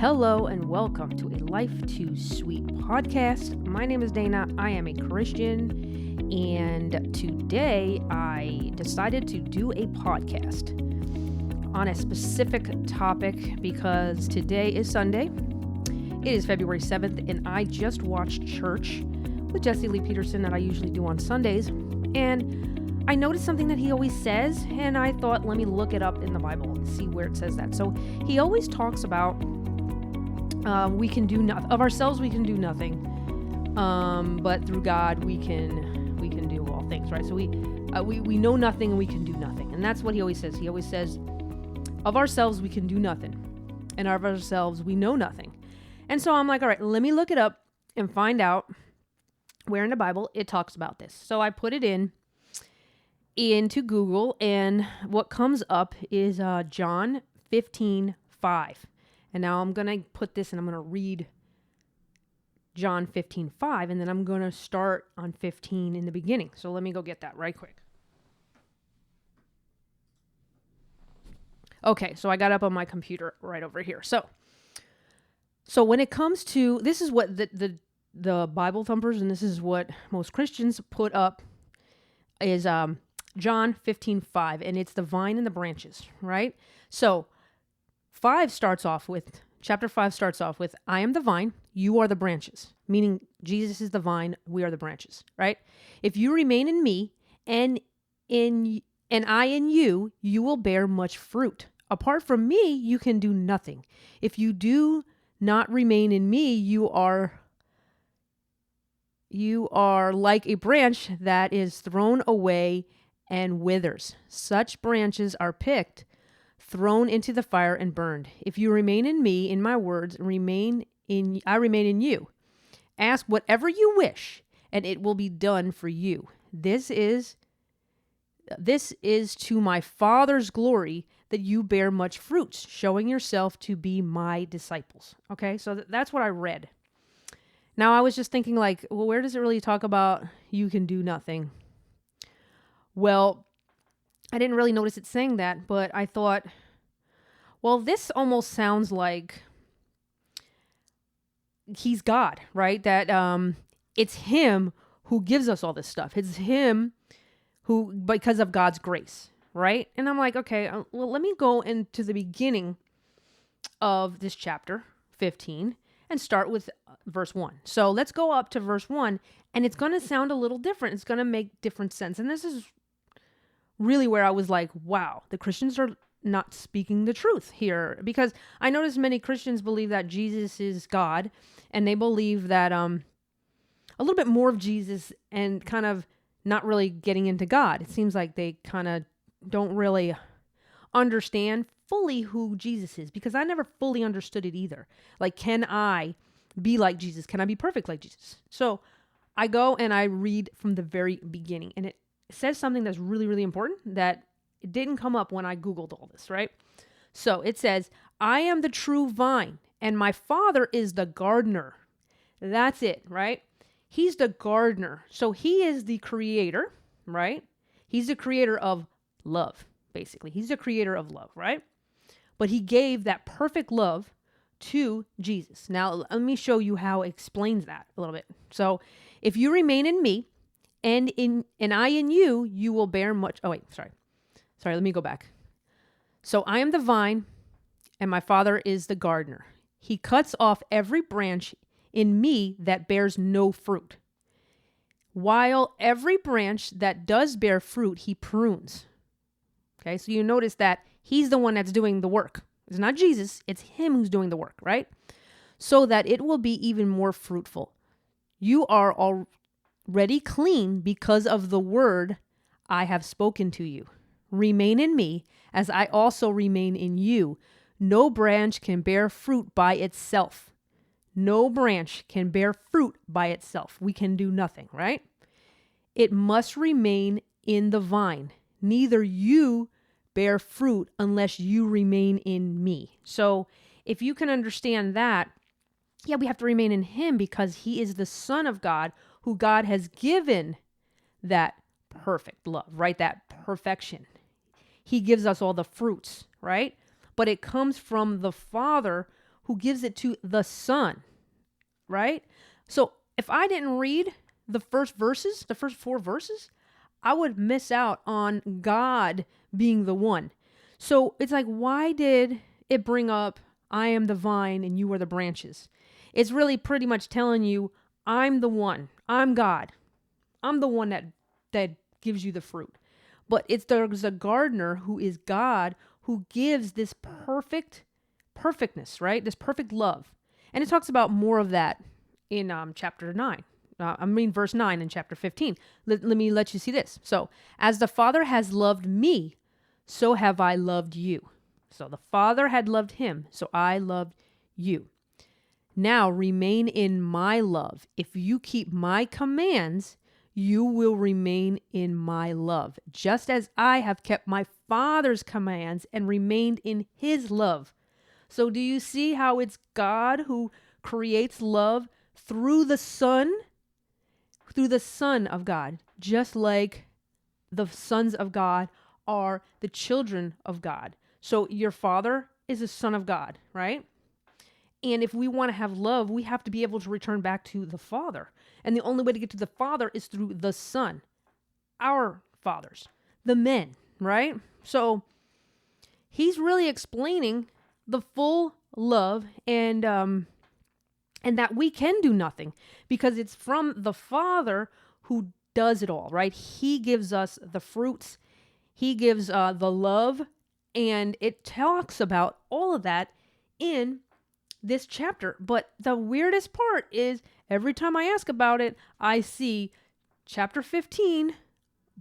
Hello and welcome to a Life Too Sweet podcast. My name is Dana. I am a Christian, and today I decided to do a podcast on a specific topic because today is Sunday. It is February 7th, and I just watched church with Jesse Lee Peterson that I usually do on Sundays, and I noticed something that he always says, and I thought, let me look it up in the Bible and see where it says that. So he always talks about we can do of ourselves we can do nothing, but through God we can do all things, right? So we know nothing and we can do nothing, and that's what he always says. He always says, of ourselves we can do nothing, and of ourselves we know nothing. And so I'm like, all right, let me look it up and find out where in the Bible it talks about this. So I put it into Google, and what comes up is John 15:5. And now I'm going to put this and I'm going to read John 15:5, and then I'm going to start on 15 in the beginning. So let me go get that right quick. Okay, so I got up on my computer right over here. So when it comes to, this is what the Bible thumpers, and this is what most Christians put up, is John 15:5, and it's the vine and the branches, right? So chapter 5 starts off with, I am the vine, you are the branches, meaning Jesus is the vine, we are the branches, right? If you remain in me and I in you, you will bear much fruit. Apart from me, you can do nothing. If you do not remain in me, you are like a branch that is thrown away and withers. Such branches are picked, thrown into the fire and burned. If you remain in me, in my words, I remain in you. Ask whatever you wish, and it will be done for you. This is to my Father's glory, that you bear much fruit, showing yourself to be my disciples. Okay, so that's what I read. Now I was just thinking, like, well, where does it really talk about you can do nothing? Well, I didn't really notice it saying that, but I thought, well, this almost sounds like he's God, right? That it's him who gives us all this stuff. It's him who, because of God's grace, right? And I'm like, okay, well, let me go into the beginning of this chapter 15 and start with verse 1. So let's go up to verse 1, and it's going to sound a little different. It's going to make different sense. And this is really where I was like, wow, the Christians are not speaking the truth here, because I notice many Christians believe that Jesus is God, and they believe that a little bit more of Jesus and kind of not really getting into God. It seems like they kind of don't really understand fully who Jesus is, because I never fully understood it either. Like, can I be like Jesus? Can I be perfect like Jesus? So I go and I read from the very beginning, and it says something that's really, really important that it didn't come up when I Googled all this, right? So it says, I am the true vine, and my Father is the gardener. That's it, right? He's the gardener. So he is the creator, right? He's the creator of love, basically. He's the creator of love, right? But he gave that perfect love to Jesus. Now, let me show you how it explains that a little bit. So if you remain in me, and I in you, you will bear much. Oh, wait, sorry, let me go back. So I am the vine, and my Father is the gardener. He cuts off every branch in me that bears no fruit, while every branch that does bear fruit, he prunes. Okay, so you notice that he's the one that's doing the work. It's not Jesus, it's him who's doing the work, right? So that it will be even more fruitful. You are already clean because of the word I have spoken to you. Remain in me as I also remain in you. No branch can bear fruit by itself. No branch can bear fruit by itself. We can do nothing, right? It must remain in the vine. Neither you bear fruit unless you remain in me. So if you can understand that, yeah, we have to remain in him because he is the Son of God, who God has given that perfect love, right? That perfection. He gives us all the fruits, right? But it comes from the Father who gives it to the Son, right? So if I didn't read the first 4 verses, I would miss out on God being the one. So it's like, why did it bring up, I am the vine and you are the branches? It's really pretty much telling you, I'm the one. I'm God. I'm the one that gives you the fruit. But there's a gardener who is God who gives this perfectness, right? This perfect love. And it talks about more of that in chapter 9. Verse 9 in chapter 15. Let me let you see this. So, as the Father has loved me, so have I loved you. So the Father had loved him, so I loved you. Now remain in my love. If you keep my commands, you will remain in my love, just as I have kept my Father's commands and remained in his love. So do you see how it's God who creates love through the Son of God, just like the sons of God are the children of God. So your Father is a son of God, right? And if we want to have love, we have to be able to return back to the Father. And the only way to get to the Father is through the Son, our fathers, the men, right? So he's really explaining the full love and that we can do nothing because it's from the Father who does it all, right? He gives us the fruits. He gives the love. And it talks about all of that in this chapter. But the weirdest part is every time I ask about it, I see chapter 15,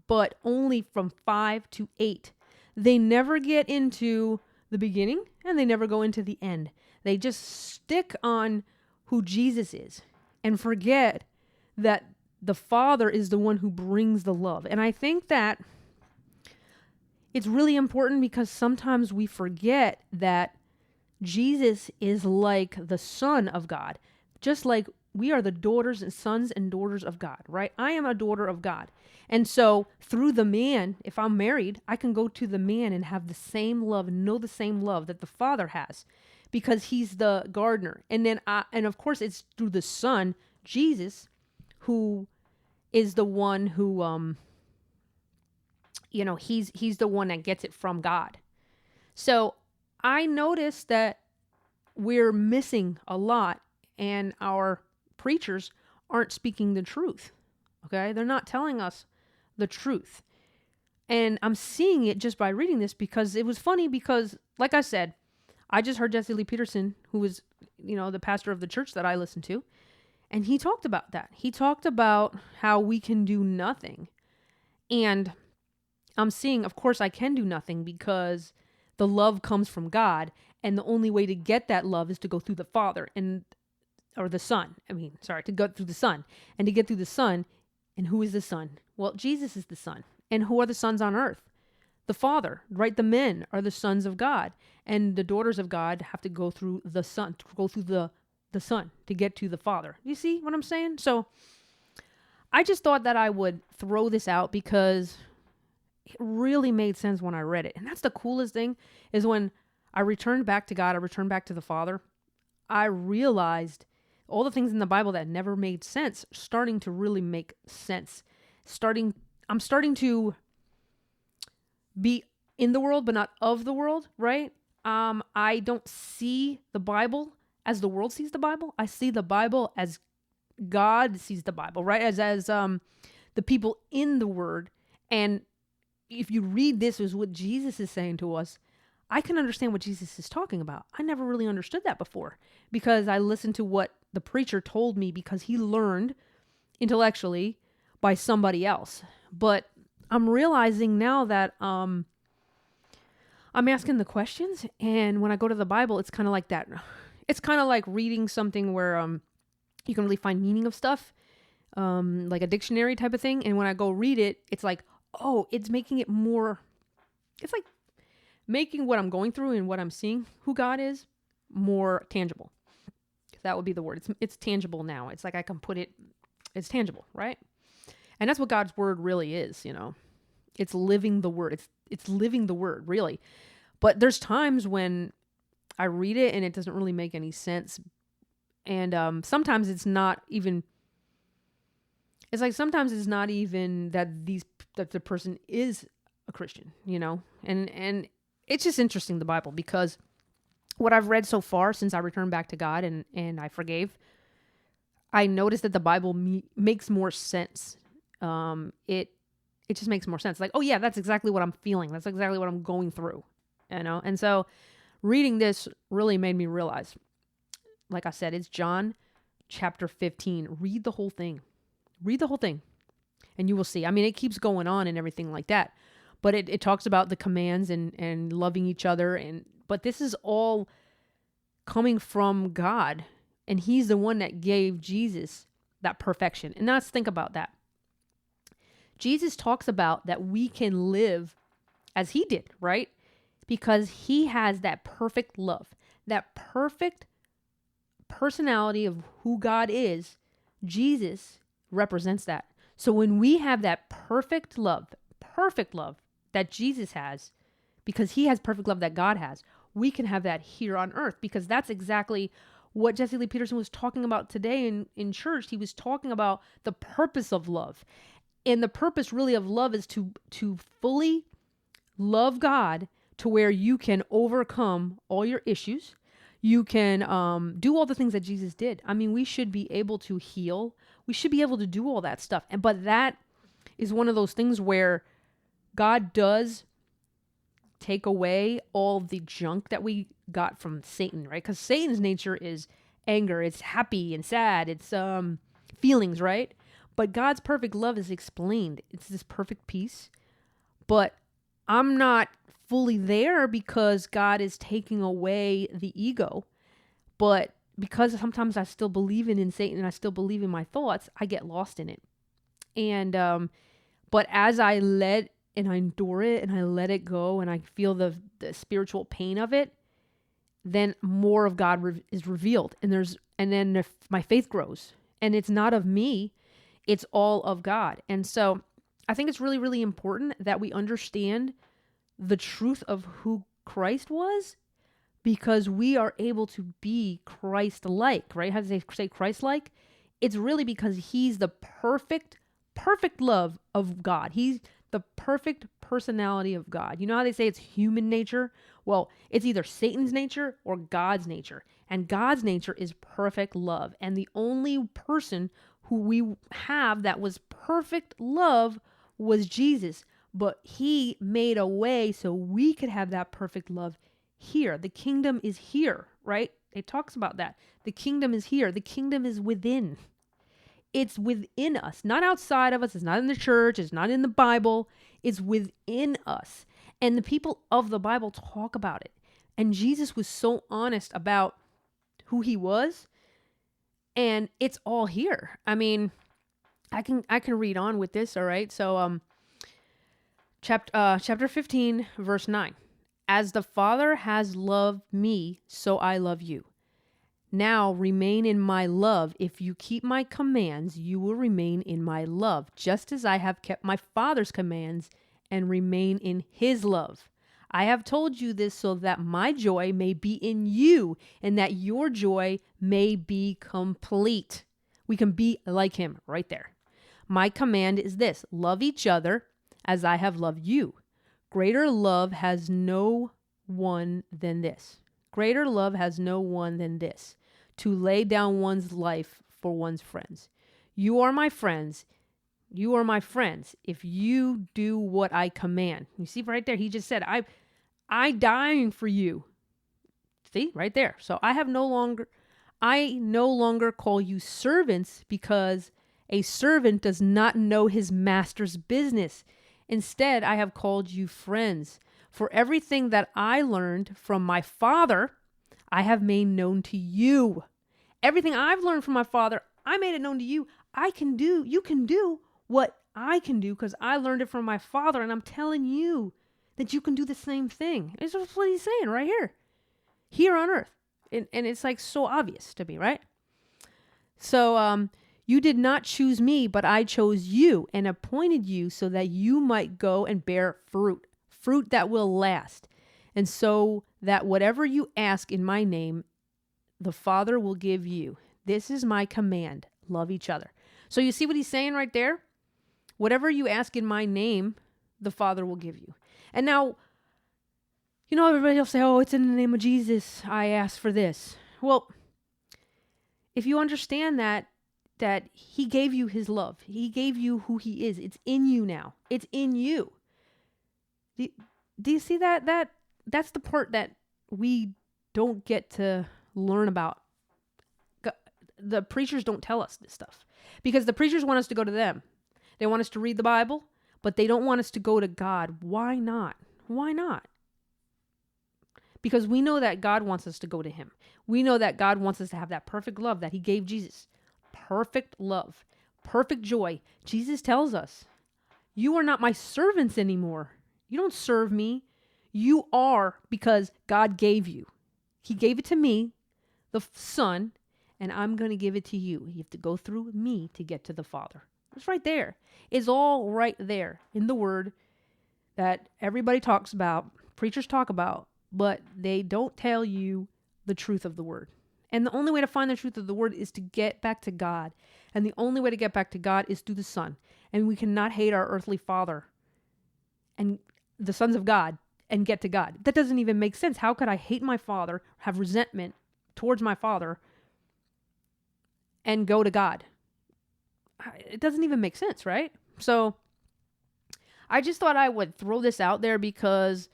but only from 5 to 8. They never get into the beginning and they never go into the end. They just stick on who Jesus is and forget that the Father is the one who brings the love. And I think that it's really important because sometimes we forget that Jesus is like the Son of God, just like we are the daughters and sons and daughters of God, right? I am a daughter of God. And so through the man, if I'm married, I can go to the man and have the same love, know the same love that the Father has because he's the gardener. And then, and of course it's through the Son, Jesus, who is the one who, he's the one that gets it from God. So I noticed that we're missing a lot and our preachers aren't speaking the truth. Okay? They're not telling us the truth. And I'm seeing it just by reading this because it was funny because, like I said, I just heard Jesse Lee Peterson, who was, the pastor of the church that I listen to, and he talked about that. He talked about how we can do nothing. And I'm seeing, of course, I can do nothing because the love comes from God. And the only way to get that love is to go through the Father or the Son. To go through the Son. And to get through the Son, and who is the Son? Well, Jesus is the Son. And who are the sons on earth? The Father, right? The men are the sons of God. And the daughters of God have to go through the Son, to go through the Son to get to the Father. You see what I'm saying? So I just thought that I would throw this out because it really made sense when I read it. And that's the coolest thing is when I returned back to God, I returned back to the Father, I realized all the things in the Bible that never made sense starting to really make sense. I'm starting to be in the world, but not of the world, right? I don't see the Bible as the world sees the Bible. I see the Bible as God sees the Bible, right? As the people in the Word. And if you read this as what Jesus is saying to us, I can understand what Jesus is talking about. I never really understood that before because I listened to what the preacher told me because he learned intellectually by somebody else. But I'm realizing now that I'm asking the questions, and when I go to the Bible, it's kind of like that. It's kind of like reading something where you can really find meaning of stuff, like a dictionary type of thing. And when I go read it, it's like, oh, it's making it more, it's like making what I'm going through and what I'm seeing, who God is, more tangible. That would be the word. It's tangible now. It's like I can put it, it's tangible, right? And that's what God's word really is, It's living the word. It's living the word, really. But there's times when I read it and it doesn't really make any sense. And sometimes it's not even, it's like sometimes it's not even that the person is a Christian, and it's just interesting, the Bible, because what I've read so far since I returned back to God and I forgave, I noticed that the Bible makes more sense. It just makes more sense. Like, oh yeah, that's exactly what I'm feeling. That's exactly what I'm going through, And so reading this really made me realize, like I said, it's John chapter 15. Read the whole thing. Read the whole thing and you will see. I mean, it keeps going on and everything like that, but it talks about the commands and loving each other. But this is all coming from God, and he's the one that gave Jesus that perfection. And now let's think about that. Jesus talks about that we can live as he did, right? Because he has that perfect love, that perfect personality of who God is. Jesus represents that. So when we have that perfect love that Jesus has, because he has perfect love that God has, we can have that here on earth, because that's exactly what Jesse Lee Peterson was talking about today in church. He was talking about the purpose of love. And the purpose really of love is to fully love God to where you can overcome all your issues. You can do all the things that Jesus did. I mean, we should be able to heal. We should be able to do all that stuff. But that is one of those things where God does take away all the junk that we got from Satan, right? Because Satan's nature is anger. It's happy and sad. It's feelings, right? But God's perfect love is explained. It's this perfect peace. But I'm not fully there because God is taking away the ego. But because sometimes I still believe in Satan and I still believe in my thoughts, I get lost in it. And but as I let and I endure it and I let it go and I feel the spiritual pain of it, then more of God is revealed. And then my faith grows. And it's not of me, it's all of God. And so I think it's really, really important that we understand the truth of who Christ was, because we are able to be Christ-like, right? How do they say Christ-like? It's really because he's the perfect love of God. He's the perfect personality of God. You know how they say it's human nature? Well, it's either Satan's nature or God's nature. And God's nature is perfect love. And the only person who we have that was perfect love was Jesus. But he made a way so we could have that perfect love here. The kingdom is here, right? It talks about that. The kingdom is here. The kingdom is within. It's within us, not outside of us. It's not in the church. It's not in the Bible. It's within us. And the people of the Bible talk about it. And Jesus was so honest about who he was. And it's all here. I mean, I can read on with this, all right? So chapter 15, verse 9. As the Father has loved me, so I love you. Now remain in my love. If you keep my commands, you will remain in my love, just as I have kept my Father's commands and remain in his love. I have told you this so that my joy may be in you and that your joy may be complete. We can be like him right there. My command is this: love each other as I have loved you. Greater love has no one than this. Greater love has no one than this, to lay down one's life for one's friends. You are my friends. You are my friends if you do what I command. You see right there, he just said, I dying for you. See right there. So I no longer call you servants, because a servant does not know his master's business. Instead, I have called you friends. For everything that I learned from my Father, I have made known to you. Everything I've learned from my Father, I made it known to you. You can do what I can do because I learned it from my Father, and I'm telling you that you can do the same thing. It's just what he's saying right here on earth. And it's like so obvious to me, right? So, you did not choose me, but I chose you and appointed you so that you might go and bear fruit that will last, and so that whatever you ask in my name, the Father will give you. This is my command. Love each other. So you see what he's saying right there? Whatever you ask in my name, the Father will give you. And now, everybody will say, oh, it's in the name of Jesus. I ask for this. Well, if you understand that he gave you his love. He gave you who he is. It's in you now. It's in you. Do you see that? That's the part that we don't get to learn about. The preachers don't tell us this stuff because the preachers want us to go to them. They want us to read the Bible, but they don't want us to go to God. Why not? Why not? Because we know that God wants us to go to him. We know that God wants us to have that perfect love that he gave Jesus. Perfect love, perfect joy. Jesus tells us, you are not my servants anymore. You don't serve me. You are because God gave you. He gave it to me, the Son, and I'm going to give it to you. You have to go through me to get to the Father. It's right there. It's all right there in the Word that everybody talks about, preachers talk about, but they don't tell you the truth of the Word. And the only way to find the truth of the Word is to get back to God. And the only way to get back to God is through the Son. And we cannot hate our earthly father and the sons of God and get to God. That doesn't even make sense. How could I hate my father, have resentment towards my father, and go to God? It doesn't even make sense, right? So I just thought I would throw this out there because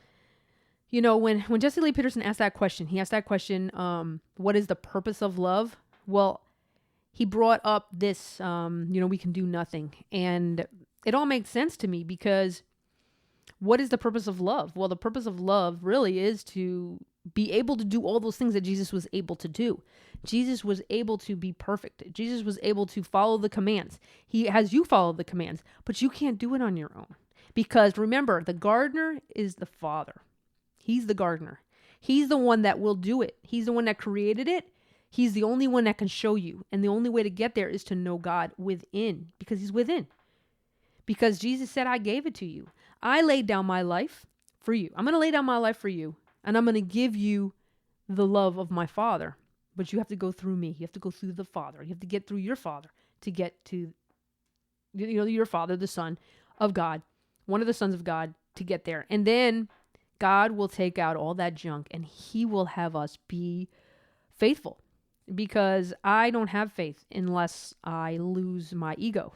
when Jesse Lee Peterson asked that question, what is the purpose of love? Well, he brought up this, we can do nothing. And it all makes sense to me because what is the purpose of love? Well, the purpose of love really is to be able to do all those things that Jesus was able to do. Jesus was able to be perfect. Jesus was able to follow the commands. He has you follow the commands, but you can't do it on your own. Because remember, the gardener is the Father. He's the gardener. He's the one that will do it. He's the one that created it. He's the only one that can show you. And the only way to get there is to know God within, because he's within. Because Jesus said, I gave it to you. I laid down my life for you. I'm going to lay down my life for you. And I'm going to give you the love of my Father. But you have to go through me. You have to go through the Father. You have to get through your Father to get to, your Father, the Son of God, one of the sons of God, to get there. And then God will take out all that junk and he will have us be faithful, because I don't have faith unless I lose my ego,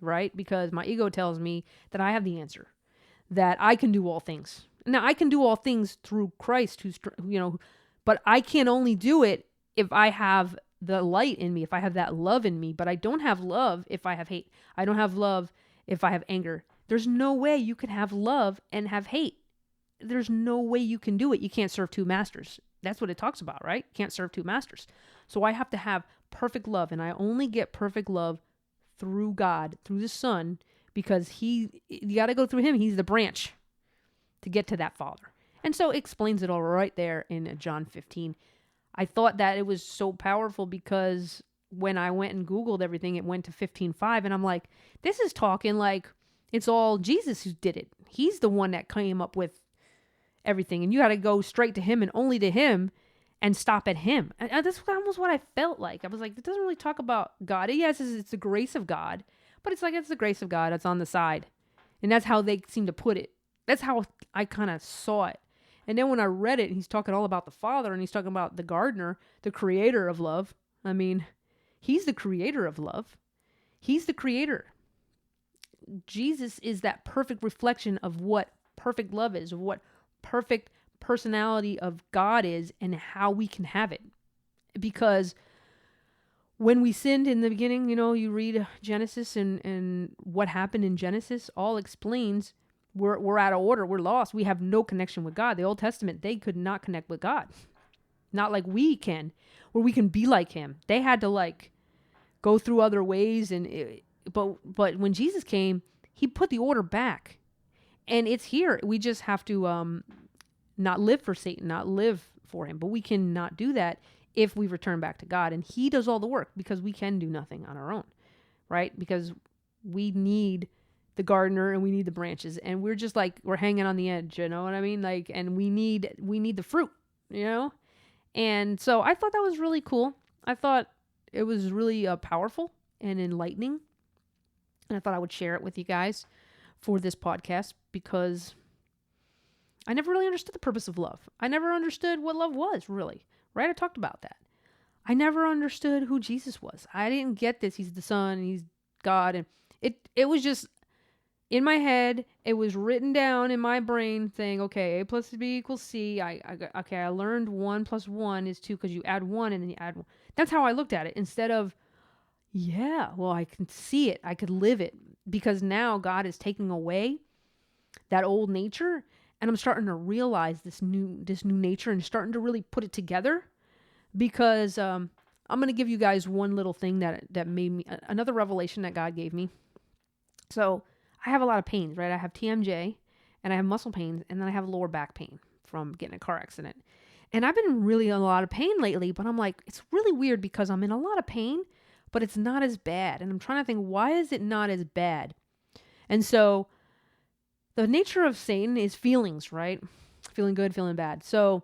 right? Because my ego tells me that I have the answer, that I can do all things. Now I can do all things through Christ but I can only do it if I have the light in me, if I have that love in me. But I don't have love if I have hate. I don't have love if I have anger. There's no way you can have love and have hate. There's no way you can do it. You can't serve two masters. That's what it talks about, right? Can't serve two masters. So I have to have perfect love, and I only get perfect love through God, through the Son, because you got to go through him. He's the branch to get to that Father. And so it explains it all right there in John 15. I thought that it was so powerful because when I went and Googled everything, it went to 15:5, and I'm like, this is talking like it's all Jesus who did it. He's the one that came up with everything, and you got to go straight to him and only to him and stop at him. And that's almost what I felt like. I was like, it doesn't really talk about God. Yes, it's the grace of God, but it's like it's the grace of God that's on the side. And that's how they seem to put it. That's how I kind of saw it. And then when I read it, he's talking all about the Father, and he's talking about the gardener, the creator of love. I mean, he's the creator of love. He's the creator. Jesus is that perfect reflection of what perfect love is, of what perfect personality of God is, and how we can have it. Because when we sinned in the beginning, you read Genesis and what happened in Genesis all explains we're out of order. We're lost. We have no connection with God. The Old Testament, they could not connect with God. Not like we can, where we can be like him. They had to go through other ways. But when Jesus came, he put the order back. And it's here. We just have to not live for Satan, not live for him. But we cannot do that if we return back to God. And he does all the work, because we can do nothing on our own, right? Because we need the gardener and we need the branches, and we're just like, we're hanging on the edge, you know what I mean? Like, and we need the fruit, you know? And so I thought that was really cool. I thought it was really powerful and enlightening. And I thought I would share it with you guys for this podcast because I never really understood the purpose of love. I never understood what love was, really. Right? I talked about that. I never understood who Jesus was. I didn't get this. He's the Son, and he's God. And it was just in my head. It was written down in my brain saying, okay, A plus B equals C. I learned 1 plus 1 is 2 because you add 1 and then you add 1. That's how I looked at it instead of, yeah, well, I can see it. I could live it because now God is taking away that old nature, and I'm starting to realize this new nature and starting to really put it together because I'm going to give you guys one little thing that made me, another revelation that God gave me. So I have a lot of pains, right? I have TMJ and I have muscle pains, and then I have lower back pain from getting in a car accident. And I've been really in a lot of pain lately, but I'm like, it's really weird because I'm in a lot of pain, but it's not as bad. And I'm trying to think, why is it not as bad? And so the nature of Satan is feelings, right? Feeling good, feeling bad. So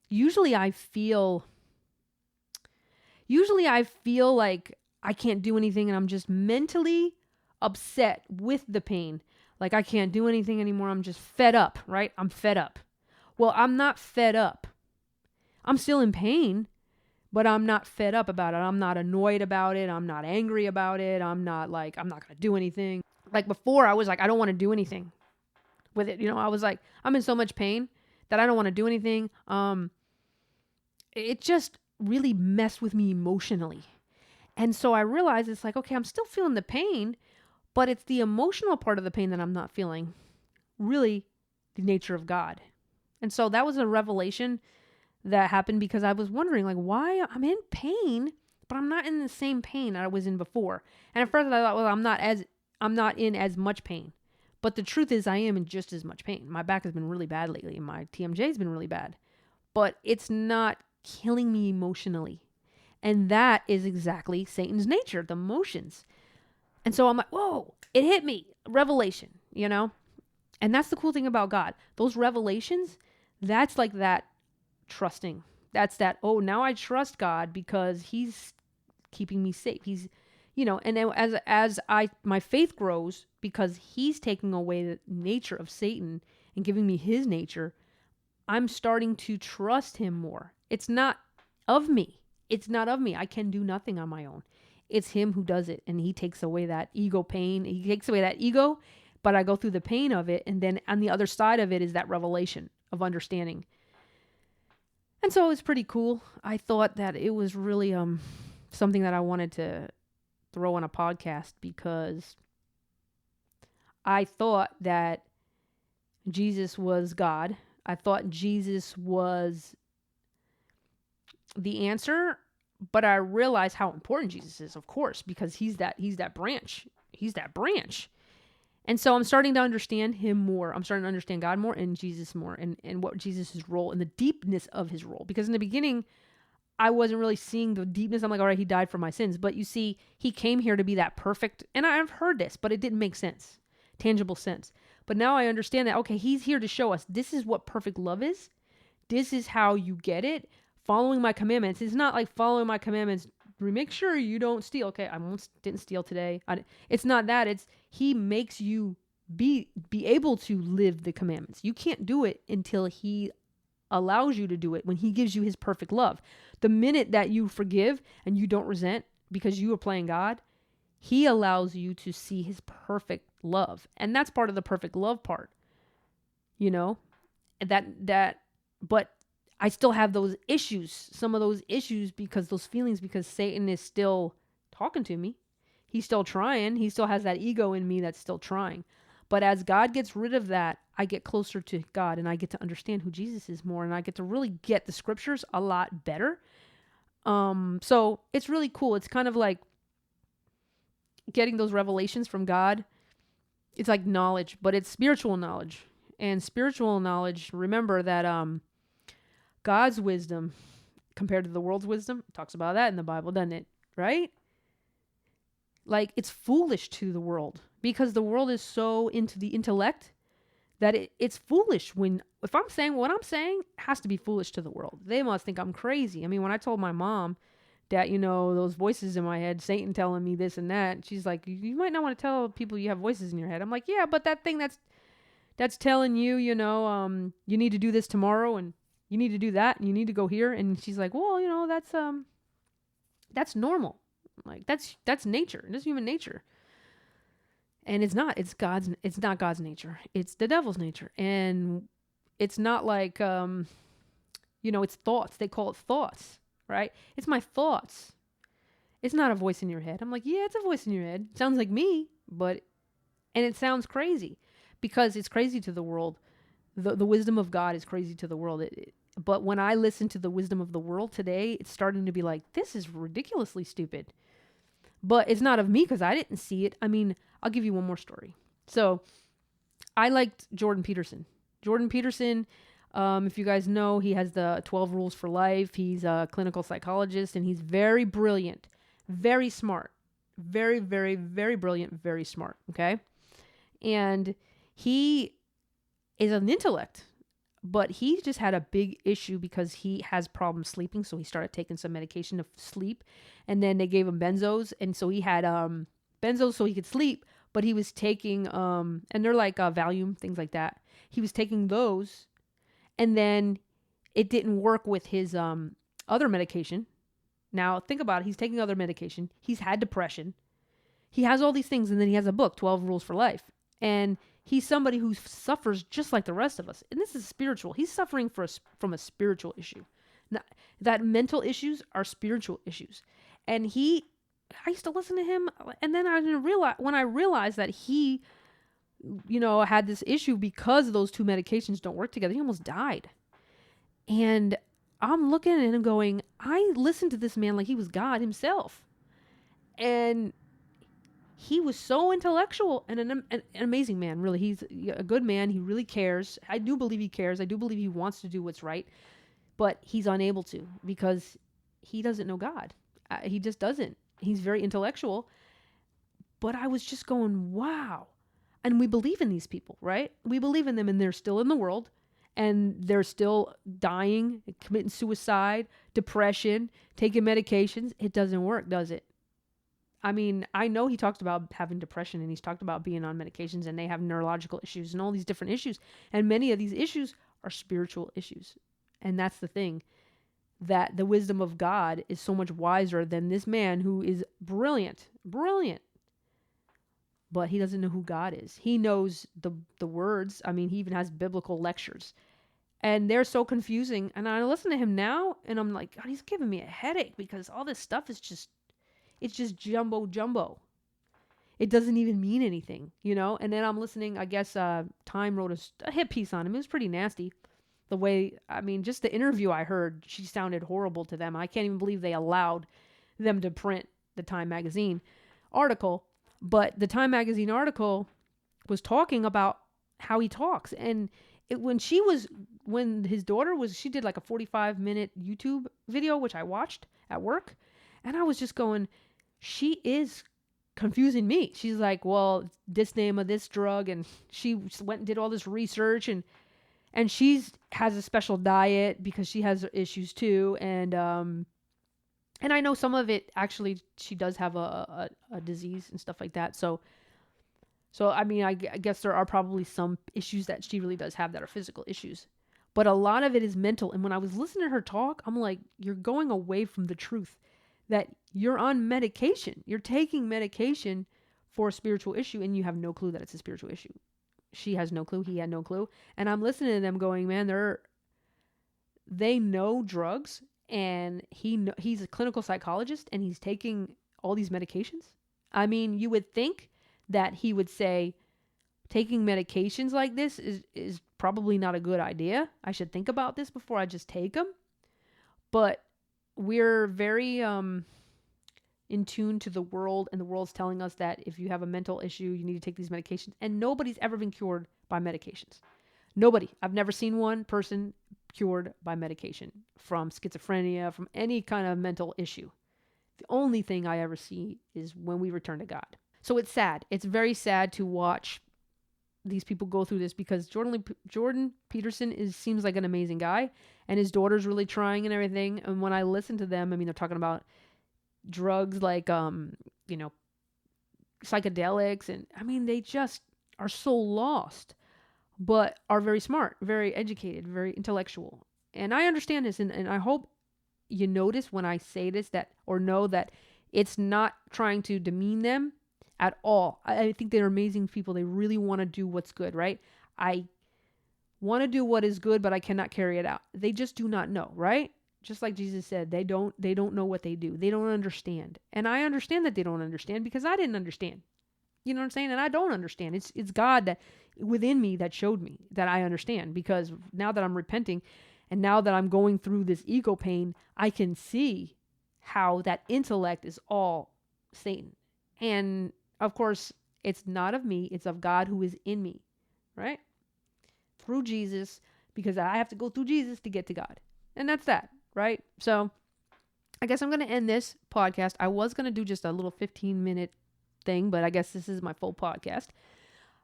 usually I feel like I can't do anything and I'm just mentally upset with the pain. Like I can't do anything anymore. I'm just fed up, right? I'm fed up. Well, I'm not fed up. I'm still in pain, but I'm not fed up about it. I'm not annoyed about it. I'm not angry about it. I'm not like, I'm not going to do anything. Like before, I was like, I don't want to do anything with it. You know, I was like, I'm in so much pain that I don't want to do anything. It just really messed with me emotionally. And so I realized it's like, okay, I'm still feeling the pain, but it's the emotional part of the pain that I'm not feeling, really the nature of God. And so that was a revelation that happened because I was wondering like why I'm in pain, but I'm not in the same pain I was in before. And at first I thought, well, I'm not in as much pain. But the truth is I am in just as much pain. My back has been really bad lately and my TMJ has been really bad, but it's not killing me emotionally. And that is exactly Satan's nature, the emotions. And so I'm like, whoa, it hit me. Revelation, you know? And that's the cool thing about God. Those revelations, that's like that trusting. That's that, oh, now I trust God because he's keeping me safe. He's, you know, and then as my faith grows because he's taking away the nature of Satan and giving me his nature, I'm starting to trust him more. It's not of me. It's not of me. I can do nothing on my own. It's him who does it. And he takes away that ego pain. He takes away that ego, but I go through the pain of it. And then on the other side of it is that revelation of understanding. And so it was pretty cool. I thought that it was really something that I wanted to throw on a podcast because I thought that Jesus was God. I thought Jesus was the answer, but I realized how important Jesus is, of course, because he's that branch. He's that branch. And so I'm starting to understand him more. I'm starting to understand God more and Jesus more and what Jesus' role and the deepness of his role. Because in the beginning, I wasn't really seeing the deepness. I'm like, all right, he died for my sins. But you see, he came here to be that perfect. And I've heard this, but it didn't make sense. Tangible sense. But now I understand that, okay, he's here to show us this is what perfect love is. This is how you get it. Following my commandments. It's not like following my commandments. Make sure you don't steal. Okay, didn't steal today. It's not that. It's he makes you be able to live the commandments. You can't do it until he allows you to do it when he gives you his perfect love. The minute that you forgive and you don't resent because you are playing God, he allows you to see his perfect love. And that's part of the perfect love part. You know? But I still have those issues, some of those issues because those feelings, because Satan is still talking to me. He's still trying. He still has that ego in me that's still trying. But as God gets rid of that, I get closer to God and I get to understand who Jesus is more and I get to really get the scriptures a lot better. So it's really cool. It's kind of like getting those revelations from God. It's like knowledge, but it's spiritual knowledge. And spiritual knowledge, remember that God's wisdom compared to the world's wisdom, it talks about that in the Bible, doesn't it? Right? Like it's foolish to the world. because the world is so into the intellect that it's foolish. When if I'm saying what I'm saying has to be foolish to the world. They must think I'm crazy. I mean, when I told my mom that, those voices in my head, Satan telling me this and that, she's like, you might not want to tell people you have voices in your head. I'm like, yeah, but that thing that's telling you, you need to do this tomorrow, and you need to do that, and you need to go here. And she's like, well, that's normal. Like that's nature. That's human nature. And it's not. It's not God's nature. It's the devil's nature. And it's not like it's thoughts. They call it thoughts, right? It's my thoughts. It's not a voice in your head. I'm like, yeah, it's a voice in your head. It sounds like me, and it sounds crazy because it's crazy to the world. The wisdom of God is crazy to the world. But when I listen to the wisdom of the world today, it's starting to be like, this is ridiculously stupid. But it's not of me because I didn't see it. I mean, I'll give you one more story. So I liked Jordan Peterson. Jordan Peterson, if you guys know, he has the 12 Rules for Life. He's a clinical psychologist, and he's very brilliant, very smart, very, very, very brilliant, very smart. Okay. And he is an intellect, but he just had a big issue because he has problems sleeping. So he started taking some medication to sleep, and then they gave him benzos. And so he had benzos so he could sleep, but he was taking, and they're like Valium, things like that. He was taking those, and then it didn't work with his other medication. Now think about it. He's taking other medication. He's had depression. He has all these things, and then he has a book, 12 Rules for Life. And he's somebody who suffers just like the rest of us. And this is spiritual. He's suffering from a spiritual issue. Now, that mental issues are spiritual issues. And I used to listen to him, and then I didn't realize, when I realized that he, had this issue because those two medications don't work together, he almost died. And I'm looking at him going, I listened to this man like he was God himself. And he was so intellectual and an amazing man, really. He's a good man. He really cares. I do believe he cares. I do believe he wants to do what's right, but he's unable to because he doesn't know God. He just doesn't. He's very intellectual, but I was just going, wow. And we believe in these people, right? We believe in them, and they're still in the world, and they're still dying, committing suicide, depression, taking medications. It doesn't work, does it? I mean, I know he talks about having depression, and he's talked about being on medications, and they have neurological issues and all these different issues. And many of these issues are spiritual issues. And that's the thing, that the wisdom of God is so much wiser than this man who is brilliant, but he doesn't know who God is. He knows the words. I mean, he even has biblical lectures, and they're so confusing. And I listen to him now, and I'm like, God, he's giving me a headache because all this stuff is it's just jumbo. It doesn't even mean anything, And then I'm listening, I guess Time wrote a hit piece on him. It was pretty nasty. The way, just the interview I heard, she sounded horrible to them. I can't even believe they allowed them to print the Time magazine article. But the Time magazine article was talking about how he talks. And when his daughter she did like a 45-minute YouTube video, which I watched at work. And I was just going, she is confusing me. She's like, well, this name of this drug. And she went and did all this research, and has a special diet because she has issues too. And I know some of it, actually, she does have a disease and stuff like that. So I mean, I guess there are probably some issues that she really does have that are physical issues. But a lot of it is mental. And when I was listening to her talk, I'm like, you're going away from the truth that you're on medication. You're taking medication for a spiritual issue, and you have no clue that it's a spiritual issue. She has no clue. He had no clue. And I'm listening to them going, man, they know drugs, and he's a clinical psychologist, and he's taking all these medications. I mean, you would think that he would say, taking medications like this is probably not a good idea. I should think about this before I just take them. But we're very in tune to the world, and the world's telling us that if you have a mental issue, you need to take these medications. And nobody's ever been cured by medications. Nobody. I've never seen one person cured by medication from schizophrenia, from any kind of mental issue. The only thing I ever see is when we return to God. So it's sad. It's very sad to watch these people go through this, because Jordan Peterson seems like an amazing guy, and his daughter's really trying and everything. And when I listen to them, I mean, they're talking about drugs like you know, psychedelics, and I mean, they just are so lost, but are very smart, very educated, very intellectual. And I understand this, and I hope you notice when I say this, that, or know that it's not trying to demean them at all. I think they're amazing people. They really want to do what's good, right? I want to do what is good, but I cannot carry it out. They just do not know, right? Just like Jesus said, they don't know what they do. They don't understand. And I understand that they don't understand, because I didn't understand. You know what I'm saying? And I don't understand. It's God that within me that showed me that I understand, because now that I'm repenting and now that I'm going through this ego pain, I can see how that intellect is all Satan. And of course, it's not of me, it's of God who is in me, right? Through Jesus, because I have to go through Jesus to get to God. And that's that, right? So I guess I'm going to end this podcast. I was going to do just a little 15-minute thing, but I guess this is my full podcast.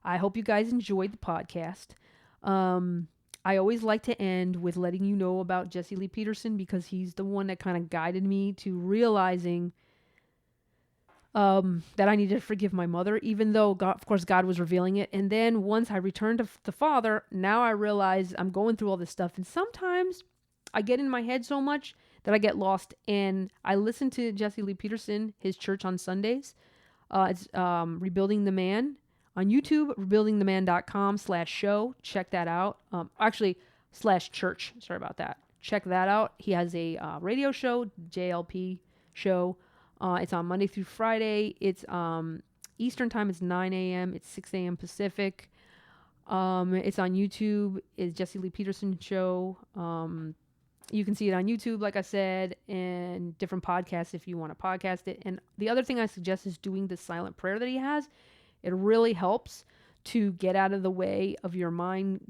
I hope you guys enjoyed the podcast. I always like to end with letting you know about Jesse Lee Peterson, because he's the one that kind of guided me to realizing that I needed to forgive my mother, even though God, of course, God was revealing it. And then once I returned to the Father, now I realize I'm going through all this stuff. And sometimes I get in my head so much that I get lost. And I listen to Jesse Lee Peterson, his church on Sundays. It's Rebuilding the Man on YouTube, rebuildingtheman.com/show. Check that out. /church. Sorry about that. Check that out. He has a radio show, JLP show. It's on Monday through Friday. It's Eastern time. It's 9 a.m. It's 6 a.m. Pacific. It's on YouTube. It's Jesse Lee Peterson show. You can see it on YouTube, like I said, and different podcasts if you want to podcast it. And the other thing I suggest is doing the silent prayer that he has. It really helps to get out of the way of your mind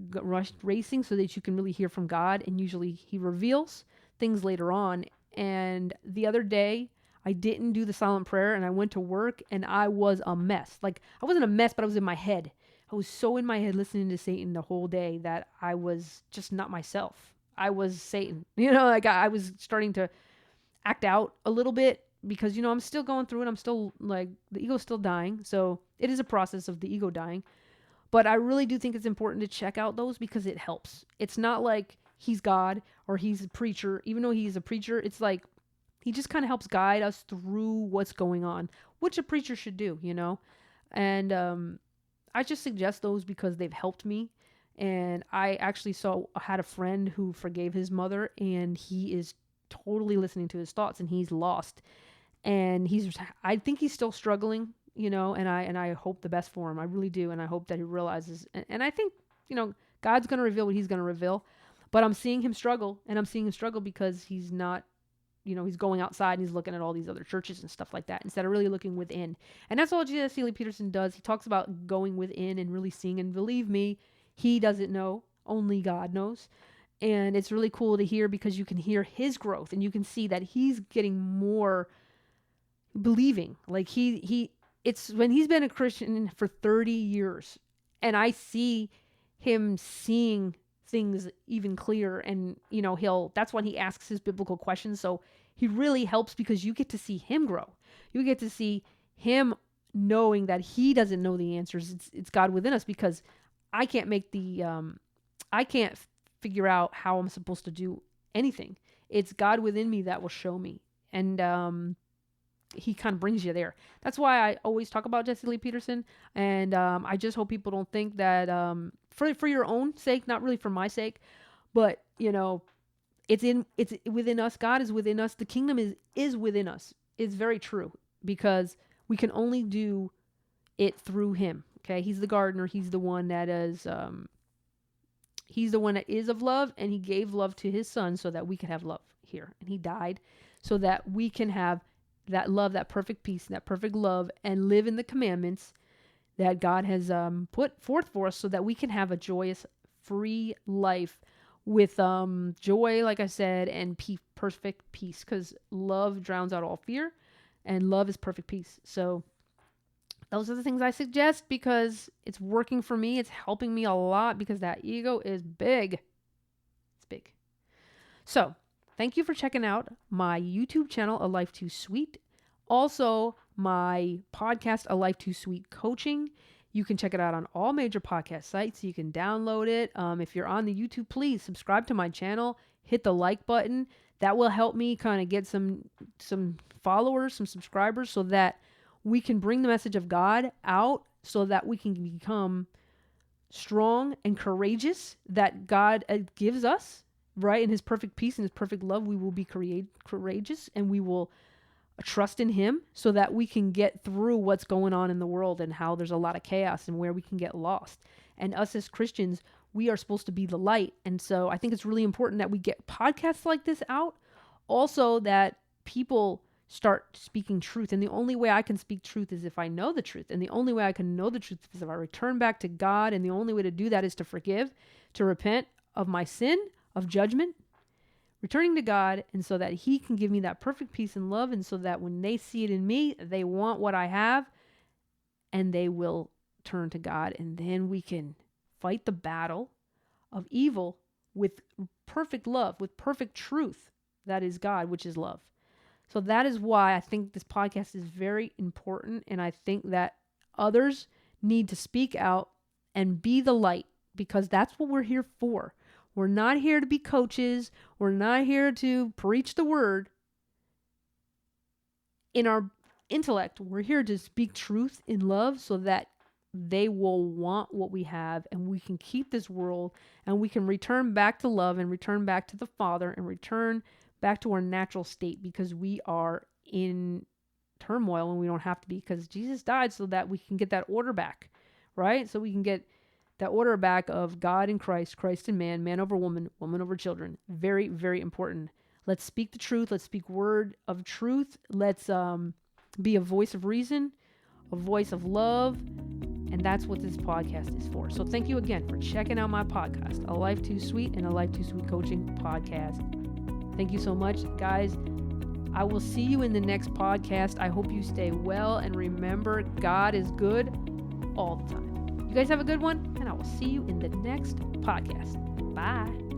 racing, so that you can really hear from God. And usually he reveals things later on. And the other day, I didn't do the silent prayer, and I went to work, and I was a mess. Like, I wasn't a mess, but I was in my head. I was so in my head listening to Satan the whole day that I was just not myself. I was Satan. You know, like I was starting to act out a little bit, because, you know, I'm still going through it. I'm still, like, the ego's still dying. So it is a process of the ego dying. But I really do think it's important to check out those, because it helps. It's not like he's God or he's a preacher. Even though he's a preacher, it's like he just kind of helps guide us through what's going on, which a preacher should do, you know? And I just suggest those because they've helped me. And I actually had a friend who forgave his mother, and he is totally listening to his thoughts, and he's lost. And I think he's still struggling, you know, and I hope the best for him. I really do. And I hope that he realizes, and I think, you know, God's going to reveal what he's going to reveal, but I'm seeing him struggle, and I'm seeing him struggle because he's not, you know, he's going outside and he's looking at all these other churches and stuff like that, instead of really looking within. And that's all Jesse Lee Peterson does. He talks about going within and really seeing, and believe me, he doesn't know, only God knows. And it's really cool to hear, because you can hear his growth, and you can see that he's getting more believing. Like it's when he's been a Christian for 30 years, and I see him seeing things even clearer. And, you know, that's when he asks his biblical questions. So he really helps, because you get to see him grow. You get to see him knowing that he doesn't know the answers. It's God within us, because I can't make I can't figure out how I'm supposed to do anything. It's God within me that will show me. And he kind of brings you there. That's why I always talk about Jesse Lee Peterson. And I just hope people don't think that for your own sake, not really for my sake, but, you know, it's within us. God is within us. The kingdom is within us. It's very true, because we can only do it through him. Okay. He's the gardener. He's the one that is of love, and he gave love to his son so that we could have love here. And he died so that we can have that love, that perfect peace, that perfect love, and live in the commandments that God has put forth for us, so that we can have a joyous, free life with joy, like I said, and perfect peace, because love drowns out all fear, and love is perfect peace. So Those are the things I suggest because it's working for me. It's helping me a lot because that ego is big. It's big. So, thank you for checking out my YouTube channel, A Life Too Sweet. Also, my podcast, A Life Too Sweet Coaching. You can check it out on all major podcast sites. You can download it. If you're on the YouTube, please subscribe to my channel. Hit the like button. That will help me kind of get some followers, some subscribers, so that we can bring the message of God out, so that we can become strong and courageous that God gives us, right? In his perfect peace and his perfect love, we will be courageous, and we will trust in him so that we can get through what's going on in the world and how there's a lot of chaos and where we can get lost. And us as Christians, we are supposed to be the light. And so I think it's really important that we get podcasts like this out. Also, that people start speaking truth. And the only way I can speak truth is if I know the truth. And the only way I can know the truth is if I return back to God. And the only way to do that is to forgive, to repent of my sin, of judgment, returning to God, and so that he can give me that perfect peace and love, and so that when they see it in me, they want what I have, and they will turn to God, and then we can fight the battle of evil with perfect love, with perfect truth. That is God, which is love. So that is why I think this podcast is very important, and I think that others need to speak out and be the light, because that's what we're here for. We're not here to be coaches. We're not here to preach the word in our intellect. We're here to speak truth in love so that they will want what we have, and we can keep this world, and we can return back to love, and return back to the Father, and return back to our natural state, because we are in turmoil and we don't have to be, because Jesus died so that we can get that order back, right? So we can get that order back of God and Christ, Christ and man, man over woman, woman over children. Very, very important. Let's speak the truth. Let's speak word of truth. Let's be a voice of reason, a voice of love. And that's what this podcast is for. So thank you again for checking out my podcast, A Life Too Sweet and A Life Too Sweet Coaching Podcast. Thank you so much, guys. I will see you in the next podcast. I hope you stay well. And remember, God is good all the time. You guys have a good one, and I will see you in the next podcast. Bye.